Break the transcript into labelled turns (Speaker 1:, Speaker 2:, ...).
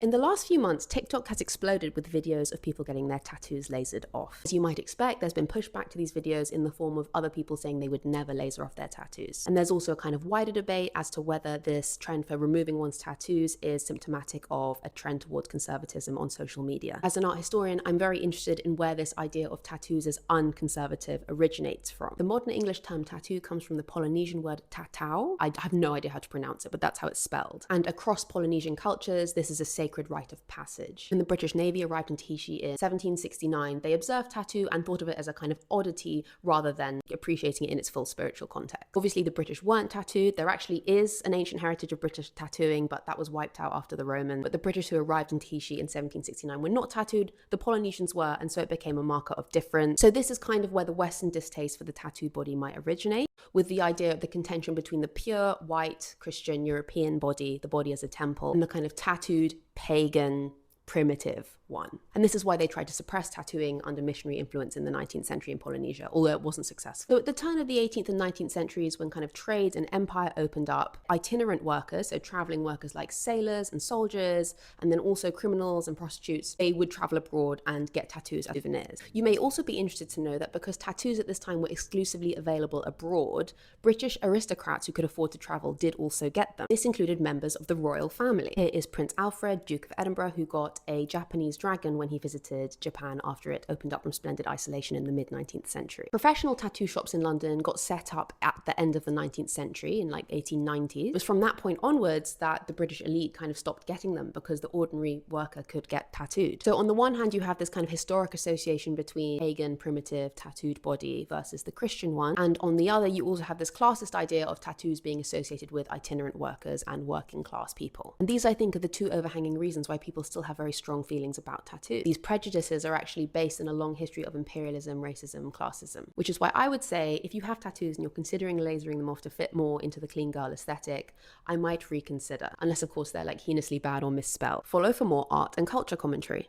Speaker 1: In the last few months, TikTok has exploded with videos of people getting their tattoos lasered off. As you might expect, there's been pushback to these videos in the form of other people saying they would never laser off their tattoos. And there's also a kind of wider debate as to whether this trend for removing one's tattoos is symptomatic of a trend towards conservatism on social media. As an art historian, I'm very interested in where this idea of tattoos as unconservative originates from. The modern English term tattoo comes from the Polynesian word tatau. I have no idea how to pronounce it, but that's how it's spelled. And across Polynesian cultures, this is a sacred rite of passage. When the British Navy arrived in Tahiti in 1769, they observed tattoo and thought of it as a kind of oddity rather than appreciating it in its full spiritual context. Obviously, the British weren't tattooed. There actually is an ancient heritage of British tattooing, but that was wiped out after the Romans. But the British who arrived in Tahiti in 1769 were not tattooed. The Polynesians were, and so it became a marker of difference. So this is kind of where the Western distaste for the tattooed body might originate, with the idea of the contention between the pure, white, Christian, European body, the body as a temple, and the kind of tattooed, pagan, primitive one. And this is why they tried to suppress tattooing under missionary influence in the 19th century in Polynesia, although it wasn't successful. So at the turn of the 18th and 19th centuries, when kind of trade and empire opened up, itinerant workers, so traveling workers like sailors and soldiers, and then also criminals and prostitutes, they would travel abroad and get tattoos as souvenirs. You may also be interested to know that because tattoos at this time were exclusively available abroad, British aristocrats who could afford to travel did also get them. This included members of the royal family. Here is Prince Alfred, Duke of Edinburgh, who got a Japanese dragon when he visited Japan after it opened up from splendid isolation in the mid-19th century. Professional tattoo shops in London got set up at the end of the 19th century in like 1890s. It was from that point onwards that the British elite kind of stopped getting them because the ordinary worker could get tattooed. So on the one hand, you have this kind of historic association between pagan, primitive, tattooed body versus the Christian one. And on the other, you also have this classist idea of tattoos being associated with itinerant workers and working class people. And these, I think, are the two overhanging reasons why people still have very strong feelings about tattoos. These prejudices are actually based in a long history of imperialism, racism, classism, which is why I would say if you have tattoos and you're considering lasering them off to fit more into the clean girl aesthetic, I might reconsider, unless of course they're like heinously bad or misspelled. Follow for more art and culture commentary.